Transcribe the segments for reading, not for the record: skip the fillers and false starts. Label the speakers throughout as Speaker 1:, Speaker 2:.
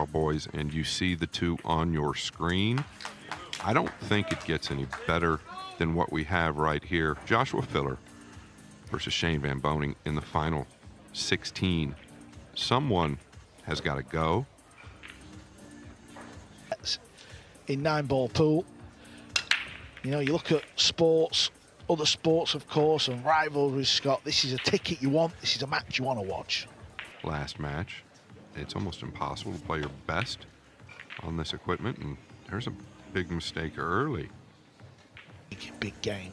Speaker 1: Cowboys and you see the two on your screen, I don't think it gets any better than what we have right here. Joshua Filler versus Shane Van Boening in the final 16. Someone has got to go.
Speaker 2: In 9-ball pool, you know, you look at sports, other sports, of course, and rivalries, Scott. This is a ticket you want. This is a match you want to watch.
Speaker 1: Last match. It's almost impossible to play your best on this equipment, and there's a big mistake early.
Speaker 2: Big game.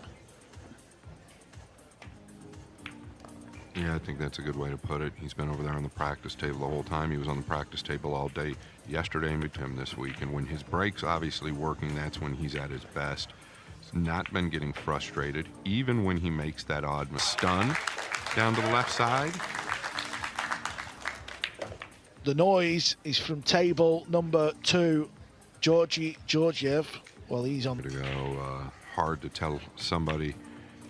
Speaker 1: Yeah, I think that's a good way to put it. He's been over there on the practice table the whole time. He was on the practice table all day yesterday, and him this week. And when his break's obviously working, that's when he's at his best. He's not been getting frustrated, even when he makes that odd stun down to the left side.
Speaker 2: The noise is from table number 2, Georgi Georgiev. Well, he's on.
Speaker 1: To go, hard to tell somebody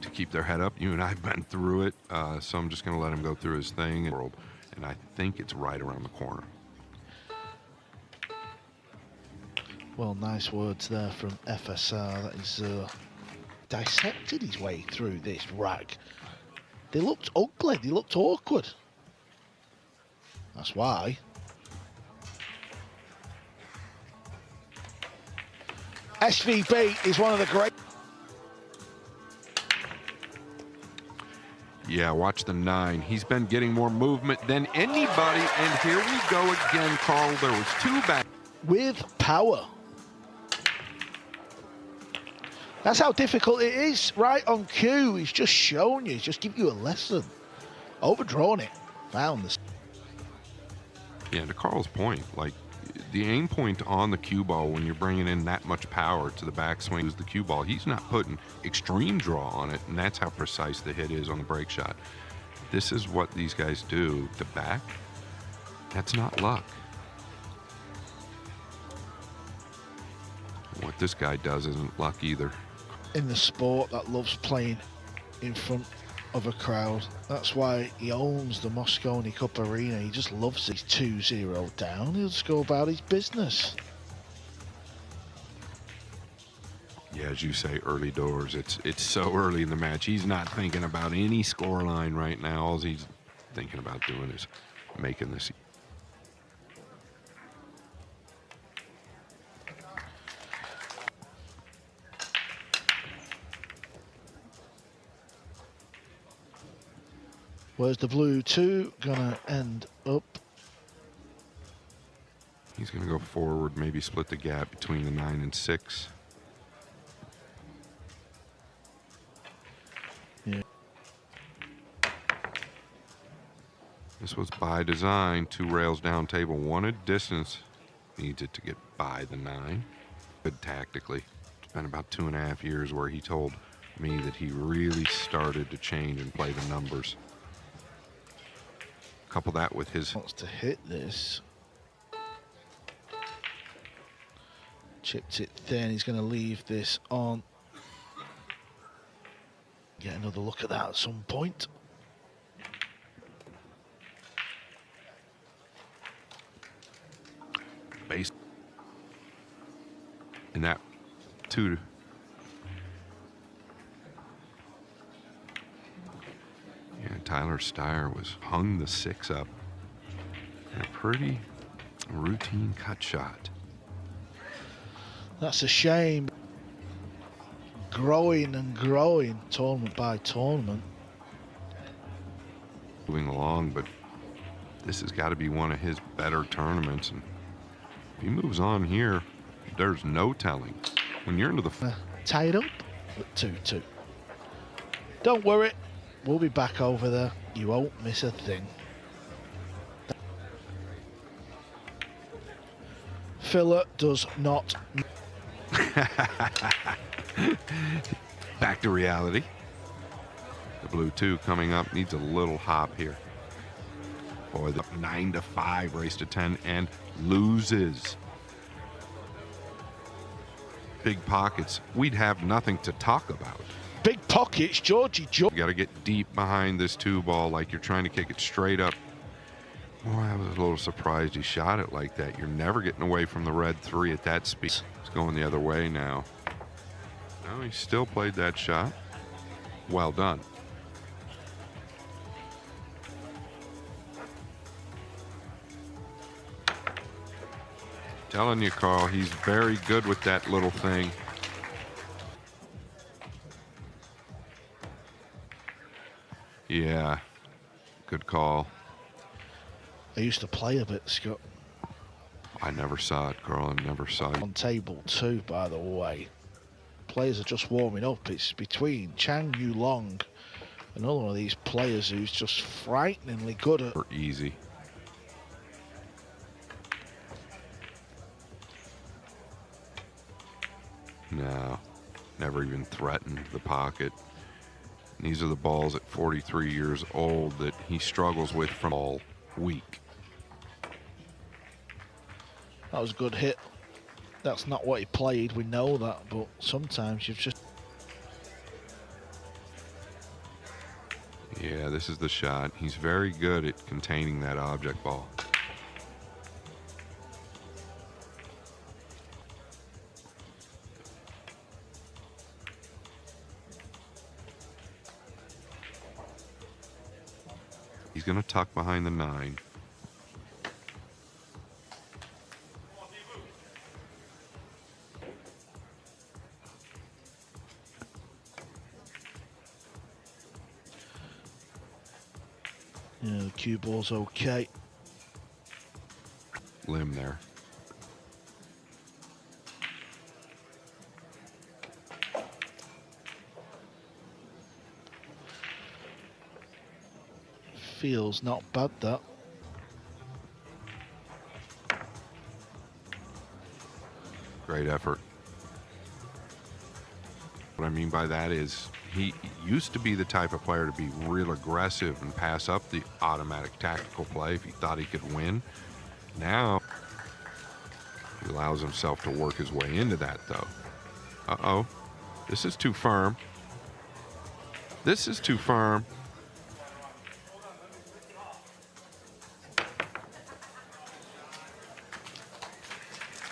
Speaker 1: to keep their head up. You and I have been through it, so I'm just going to let him go through his thing. And I think it's right around the corner.
Speaker 2: Well, nice words there from FSR. That is dissected his way through this rag. They looked ugly. They looked awkward. That's why. SVB is one of the great.
Speaker 1: Yeah, watch the 9. He's been getting more movement than anybody. And here we go again, Carl. There was 2 back.
Speaker 2: With power. That's how difficult it is. Right on cue. He's just shown you. He's just giving you a lesson. Overdrawn it. Found this.
Speaker 1: Yeah, to Carl's point, like the aim point on the cue ball when you're bringing in that much power to the backswing is the cue ball. He's not putting extreme draw on it, and that's how precise the hit is on the break shot. This is what these guys do to back. That's not luck. What this guy does isn't luck either.
Speaker 2: In the sport that loves playing in front of a crowd, that's why he owns the Moscone Cup Arena. He just loves it. He's 2-0 down. He'll just go about his business.
Speaker 1: Yeah, as you say, early doors. It's so early in the match. He's not thinking about any score line right now. All he's thinking about doing is making this.
Speaker 2: Where's the blue 2 gonna end up?
Speaker 1: He's gonna go forward, maybe split the gap between the 9 and 6.
Speaker 2: Yeah.
Speaker 1: This was by design. 2 rails down table, wanted distance. Needs it to get by the 9. Good tactically. It's been about 2.5 years where he told me that he really started to change and play the numbers. Couple that with his.
Speaker 2: Wants to hit this. Chipped it thin. He's going to leave this on. Get another look at that at some point.
Speaker 1: Base. And that 2. Yeah, Tyler Steyer was hung the 6 up in a pretty routine cut shot.
Speaker 2: That's a shame. Growing and growing, tournament by tournament.
Speaker 1: Moving along, but this has got to be one of his better tournaments. And if he moves on here, there's no telling. When you're into the
Speaker 2: tied up at 2-2. Don't worry. We'll be back over there. You won't miss a thing. Filler does not.
Speaker 1: Back to reality. The blue 2 coming up needs a little hop here. Boy, the 9-5, race to 10, and loses. Big pockets. We'd have nothing to talk about.
Speaker 2: Big pockets, Georgie.
Speaker 1: You got to get deep behind this 2 ball like you're trying to kick it straight up Well, I was a little surprised he shot it like that. You're never getting away from the red 3 at that speed. It's going the other way now. No, he still played that shot. Well done. Telling you, Carl, he's very good with that little thing. Yeah, good call.
Speaker 2: I used to play a bit, Scott.
Speaker 1: I never saw it, Carl. I never saw it.
Speaker 2: On table 2, by the way. Players are just warming up. It's between Chang Yu Long, another one of these players who's just frighteningly good at.
Speaker 1: Or easy. No, never even threatened the pocket. And these are the balls at 43 years old that he struggles with from all week.
Speaker 2: That was a good hit. That's not what he played, we know that, but sometimes you've just...
Speaker 1: Yeah, this is the shot. He's very good at containing that object ball. He's going to tuck behind the 9.
Speaker 2: Yeah, the cue ball's okay.
Speaker 1: Limb there.
Speaker 2: Feels not bad, that.
Speaker 1: Great effort. What I mean by that is he used to be the type of player to be real aggressive and pass up the automatic tactical play if he thought he could win. Now he allows himself to work his way into that, though. Uh-oh. This is too firm. This is too firm.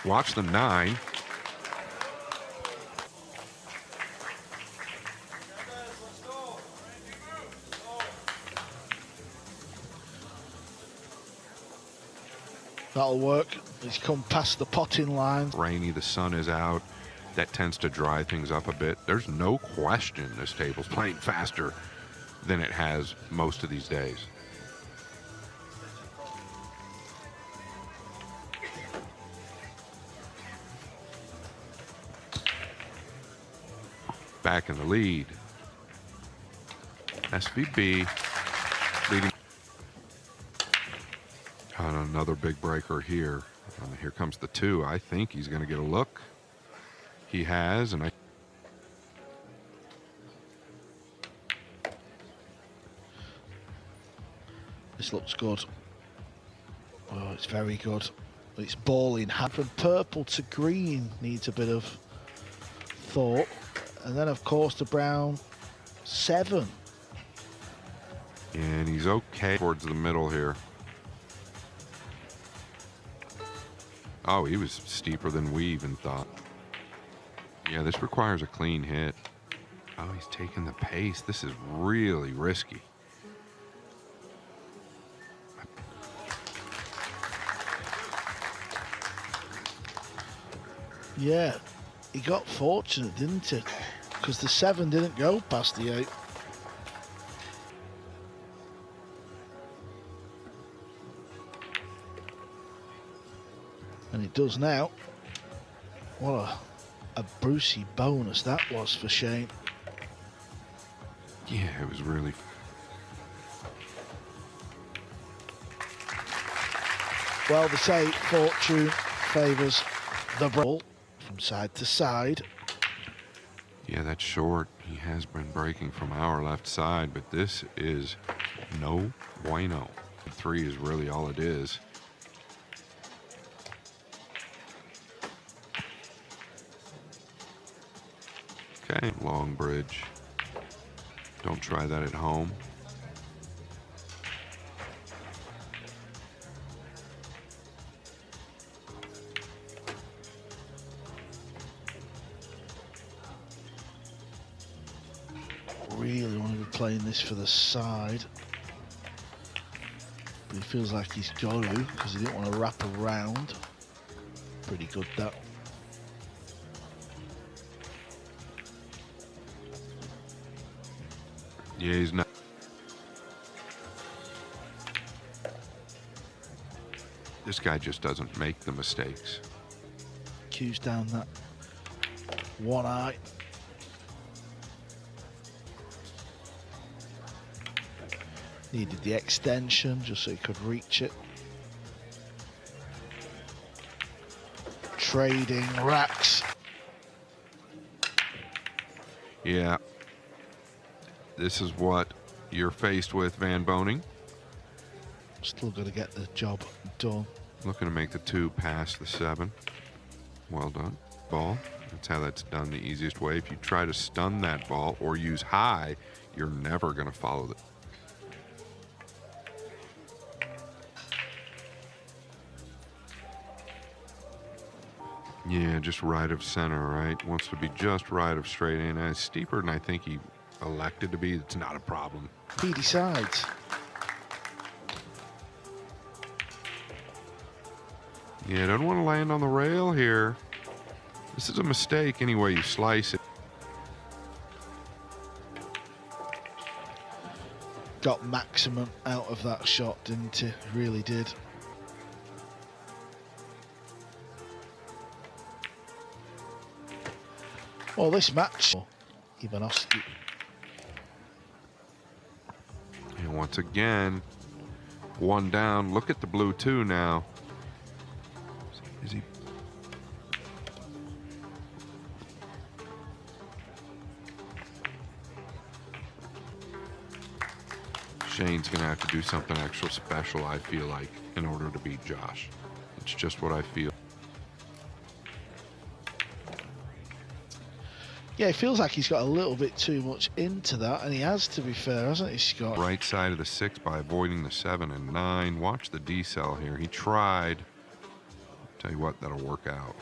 Speaker 1: Watch the 9.
Speaker 2: That'll work. He's come past the potting line.
Speaker 1: Rainy, the sun is out. That tends to dry things up a bit. There's no question this table's playing faster than it has most of these days. Back in the lead. SVB leading. On another big breaker here. Here comes the 2. I think he's going to get a look. He has, and
Speaker 2: This looks good. Oh, it's very good. It's balling. From purple to green needs a bit of thought. And then, of course, the brown 7.
Speaker 1: And he's okay towards the middle here. Oh, he was steeper than we even thought. Yeah, this requires a clean hit. Oh, he's taking the pace. This is really risky.
Speaker 2: Yeah, he got fortunate, didn't he? Because the 7 didn't go past the 8. And it does now. What a Brucey bonus that was for Shane.
Speaker 1: Yeah, it was really...
Speaker 2: Well, they say fortune favours the ball from side to side.
Speaker 1: Yeah, that's short. He has been breaking from our left side, but this is no bueno. 3 is really all it is. Okay, long bridge. Don't try that at home.
Speaker 2: playing this for the side. But he feels like he's got to because he didn't want to wrap around. Pretty good, that.
Speaker 1: Yeah, he's not. This guy just doesn't make the mistakes.
Speaker 2: Cues down that one eye. Needed the extension just so he could reach it. Trading racks.
Speaker 1: Yeah. This is what you're faced with, Van Boening.
Speaker 2: Still got to get the job done.
Speaker 1: Looking to make the 2 past the 7. Well done. Ball. That's how that's done the easiest way. If you try to stun that ball or use high, you're never going to follow it. Yeah, just right of center, right? Wants to be just right of straight in. It's steeper than I think he elected to be. It's not a problem.
Speaker 2: He decides.
Speaker 1: Yeah, doesn't want to land on the rail here. This is a mistake any way you slice it.
Speaker 2: Got maximum out of that shot, didn't he? Really did. Well, this match, Ivanovsky.
Speaker 1: And once again, 1 down. Look at the blue 2 now. Is he? Shane's going to have to do something extra special, I feel like, in order to beat Josh. It's just what I feel.
Speaker 2: Yeah, it feels like he's got a little bit too much into that, and he has, to be fair, hasn't he, Scott?
Speaker 1: Right side of the 6 by avoiding the 7 and 9. Watch the decel here. He tried. Tell you what, that'll work out.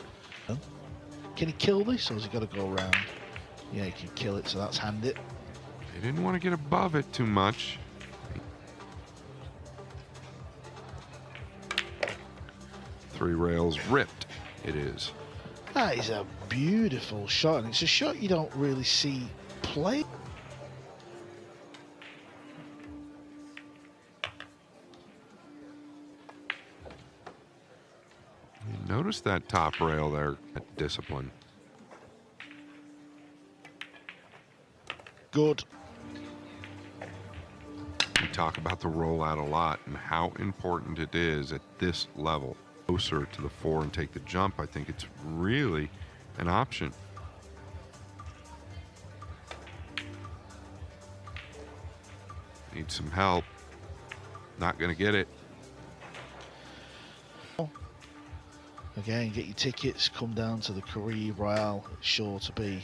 Speaker 2: Can he kill this, or has he got to go around? Yeah, he can kill it, so that's hand it.
Speaker 1: He didn't want to get above it too much. 3 rails ripped. It is.
Speaker 2: That is a beautiful shot, and it's a shot you don't really see play.
Speaker 1: Notice that top rail there, that discipline.
Speaker 2: Good.
Speaker 1: We talk about the rollout a lot and how important it is at this level. Closer to the 4 and take the jump, I think it's really an option. Need some help. Not going to get it.
Speaker 2: Again, get your tickets, come down to the Caribe Royale. It's sure to be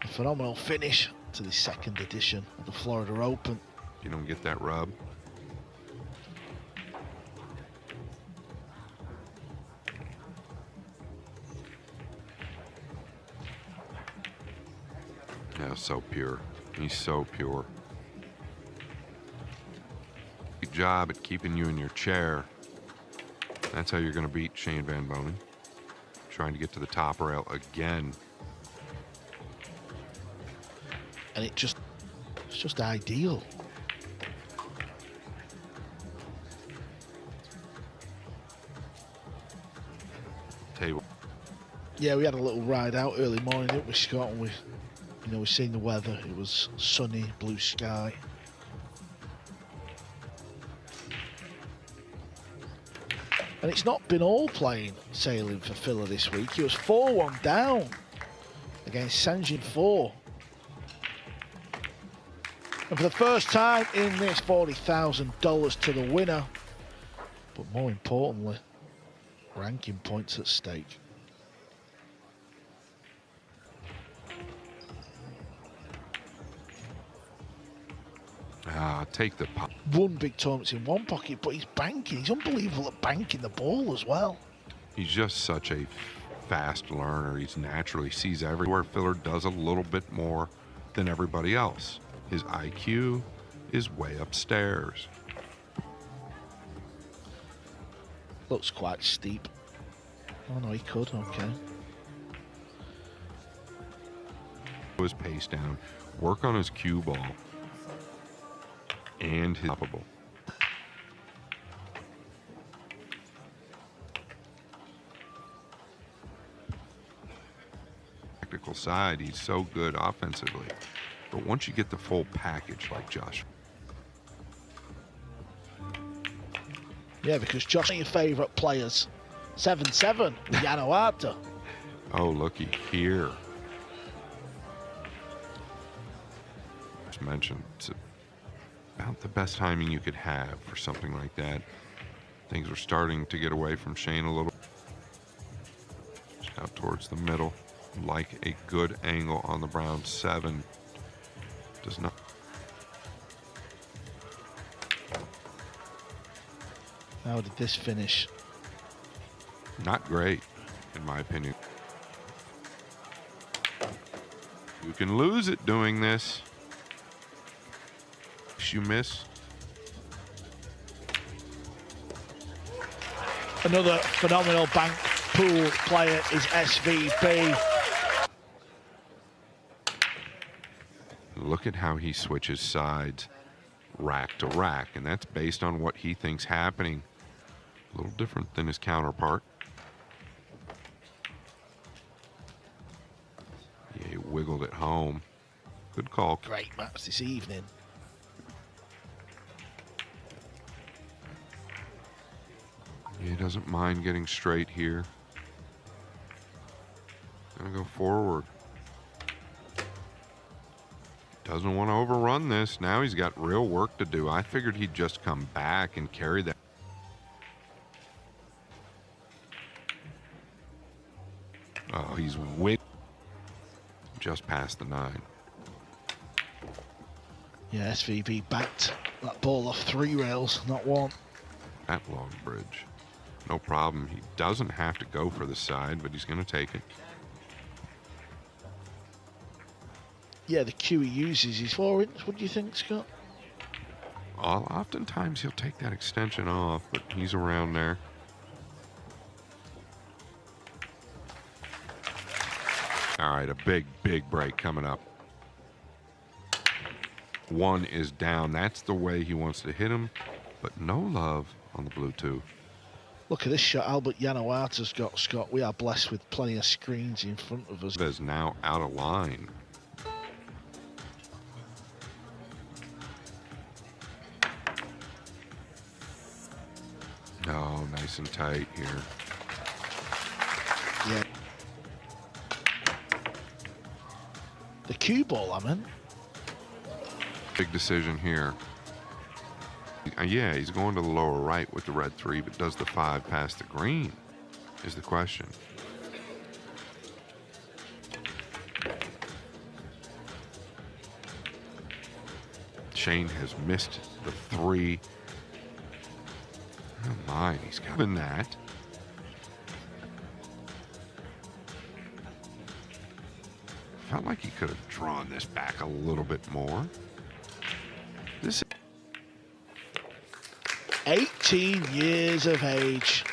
Speaker 2: a phenomenal finish to the 2nd edition of the Florida Open.
Speaker 1: You don't get that rub. Yeah, so pure. He's so pure. Good job at keeping you in your chair. That's how you're going to beat Shane Van Boening. Trying to get to the top rail again.
Speaker 2: And it's just ideal.
Speaker 1: Table.
Speaker 2: Yeah, we had a little ride out early morning, didn't we, Scott? And we've seen the weather. It was sunny, blue sky. And it's not been all plain sailing for Filler this week. He was 4-1 down against Sanjin 4. And for the first time in this, $40,000 to the winner. But more importantly, ranking points at stake.
Speaker 1: Take the pop.
Speaker 2: One big tournament's in one pocket, but he's banking. He's unbelievable at banking the ball as well.
Speaker 1: He's just such a fast learner. He's naturally sees everywhere. Filler does a little bit more than everybody else. His IQ is way upstairs.
Speaker 2: Looks quite steep. Oh no, he could, okay.
Speaker 1: His pace down, work on his cue ball, and his stoppable. Tactical side, he's so good offensively. But once you get the full package like Josh.
Speaker 2: Yeah, because Josh, your favourite players. 7-7 with Yanoata.
Speaker 1: Oh, looky here. Just mentioned, it's about the best timing you could have for something like that. Things were starting to get away from Shane a little. Just out towards the middle. Like a good angle on the brown 7. Does not.
Speaker 2: How did this finish?
Speaker 1: Not great, in my opinion. You can lose it doing this. You miss.
Speaker 2: Another phenomenal bank pool player is SVB.
Speaker 1: Look at how he switches sides, rack to rack, and that's based on what he thinks happening. A little different than his counterpart. Yeah, he wiggled it home. Good call.
Speaker 2: Great match this evening.
Speaker 1: He doesn't mind getting straight here. Gonna go forward. Doesn't want to overrun this. Now he's got real work to do. I figured he'd just come back and carry that. Oh, he's just past the 9.
Speaker 2: Yeah, SVB backed that ball off 3 rails, not 1.
Speaker 1: That long bridge. No problem. He doesn't have to go for the side, but he's going to take it.
Speaker 2: Yeah, the cue he uses is 4 inch. What do you think, Scott?
Speaker 1: Oftentimes he'll take that extension off, but he's around there. All right, a big, big break coming up. 1 is down. That's the way he wants to hit him, but no love on the blue 2.
Speaker 2: Look at this shot Albert Yanoata's got, Scott. We are blessed with plenty of screens in front of us.
Speaker 1: Is now out of line. Oh, nice and tight here.
Speaker 2: Yeah. The cue ball, I mean.
Speaker 1: Big decision here. Yeah, he's going to the lower right with the red 3, but does the 5 past the green is the question. Shane has missed the 3. Oh my, he's gotten that. Felt like he could have drawn this back a little bit more. This
Speaker 2: 18 years of age.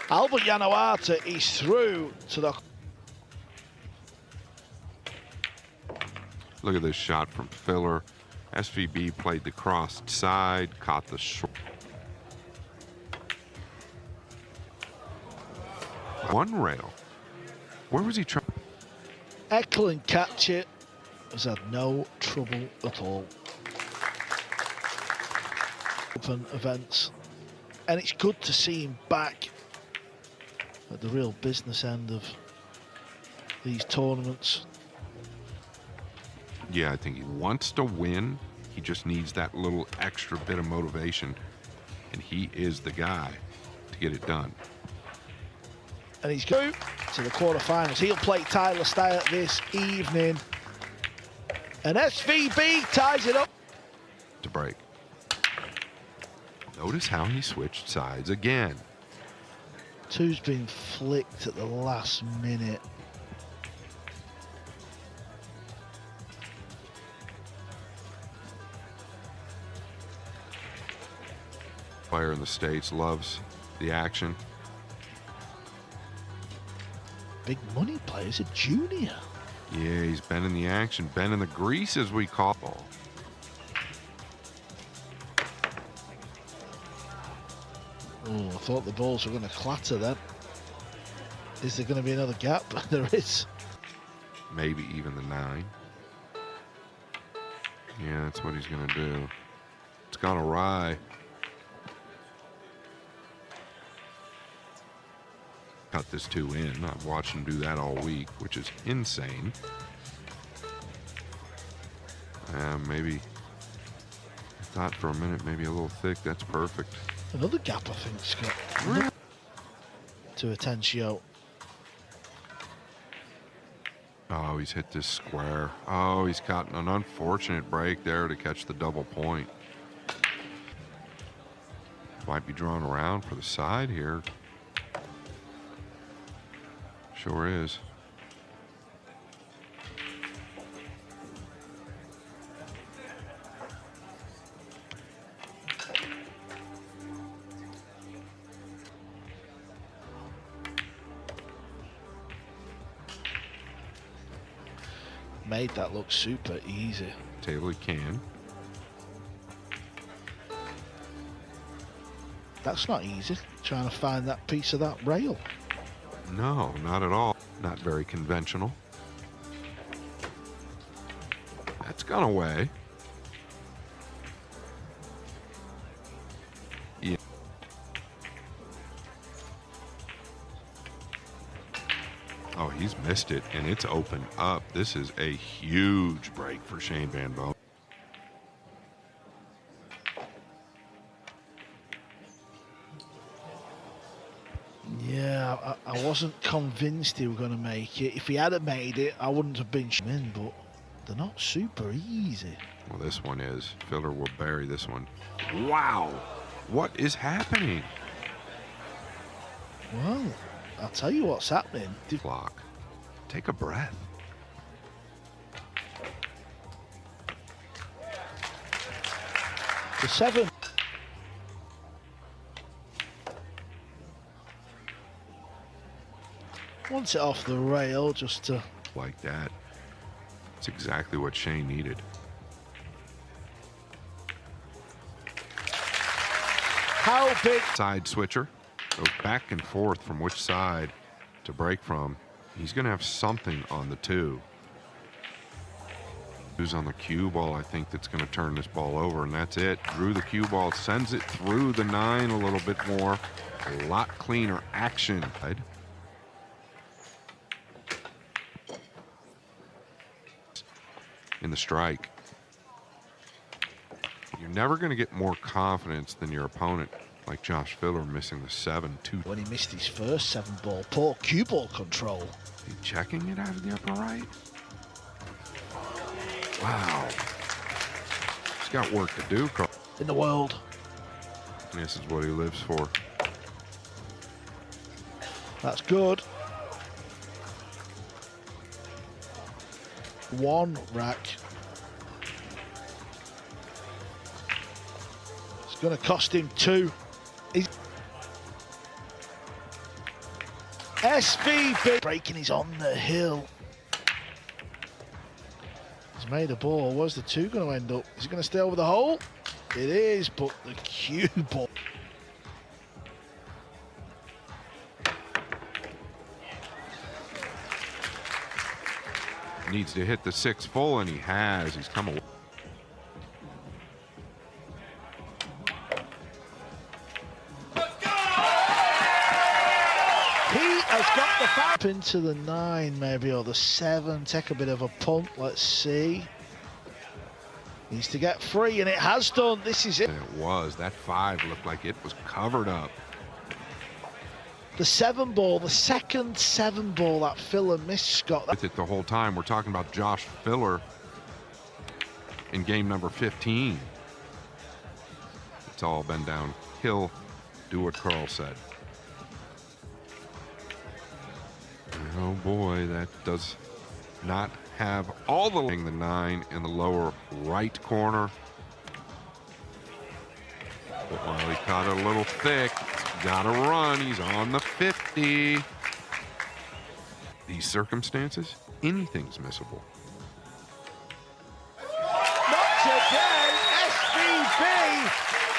Speaker 2: Albert Yanoata is through to the...
Speaker 1: Look at this shot from Filler. SVB played the crossed side, caught the short. 1 rail. Where was he trying?
Speaker 2: Eklund catch it. Has had no trouble at all. Open events. And it's good to see him back at the real business end of these tournaments.
Speaker 1: Yeah, I think he wants to win. He just needs that little extra bit of motivation. And he is the guy to get it done.
Speaker 2: And he's going to the quarterfinals. He'll play Tyler Steyr this evening. And SVB ties it up.
Speaker 1: To break. Notice how he switched sides again.
Speaker 2: 2's been flicked at the last minute.
Speaker 1: player in the States, loves the action.
Speaker 2: Big money player's a junior.
Speaker 1: Yeah, he's been in the action, been in the grease, as we call it.
Speaker 2: Oh, I thought the balls were going to clatter then. Is there going to be another gap? There is.
Speaker 1: Maybe even the 9. Yeah, that's what he's going to do. It's gone awry. Cut this 2 in. I've watched him do that all week, which is insane. Maybe, I thought for a minute, maybe a little thick. That's perfect.
Speaker 2: Another gap, I think, Scott. To Atencio.
Speaker 1: Oh, he's hit this square. Oh, he's caught an unfortunate break there to catch the double point. Might be drawn around for the side here. Sure is.
Speaker 2: Made that look super easy.
Speaker 1: Table he can.
Speaker 2: That's not easy, trying to find that piece of that rail.
Speaker 1: No, not at all. Not very conventional. That's gone away. Yeah. Oh, he's missed it, and it's opened up. This is a huge break for Shane Van Boening.
Speaker 2: Yeah, I wasn't convinced he was going to make it. If he had made it, I wouldn't have been in, but they're not super easy.
Speaker 1: Well, this one is. Filler will bury this one. Wow! What is happening?
Speaker 2: Well, I'll tell you what's happening.
Speaker 1: Clock. Take a breath.
Speaker 2: The 7. Wants it off the rail just to...
Speaker 1: Like that. It's exactly what Shane needed.
Speaker 2: How big?
Speaker 1: Side switcher. Goes back and forth from which side to break from. He's going to have something on the 2. Who's on the cue ball, I think, that's going to turn this ball over, and that's it. Drew the cue ball, sends it through the 9 a little bit more. A lot cleaner action. In the strike. You're never going to get more confidence than your opponent, like Josh Filler missing the 7-2.
Speaker 2: When he missed his first 7 ball, poor cue ball control.
Speaker 1: He checking it out of the upper right? Wow. He's got work to do, Carl.
Speaker 2: In the world.
Speaker 1: This is what he lives for.
Speaker 2: That's good. 1 rack. It's going to cost him 2. He's SVB. Breaking is on the hill. He's made a ball. Where's the 2 going to end up? Is it going to stay over the hole? It is, but the cue ball.
Speaker 1: Needs to hit the 6 full, and he has. He's come away.
Speaker 2: He has got the foul. Into the 9 maybe, or the 7. Take a bit of a punt. Let's see. Needs to get free, and it has done. This is it.
Speaker 1: And it was. That 5 looked like it was covered up.
Speaker 2: The 7 ball, the second 7 ball that Filler missed, Scott.
Speaker 1: With it the whole time. We're talking about Josh Filler in game number 15. It's all been downhill. Do what Carl said. Oh boy, that does not have all the 9 in the lower right corner. Well, he caught it a little thick. Got to run. He's on the 50. These circumstances, anything's missable.
Speaker 3: Not today, SVB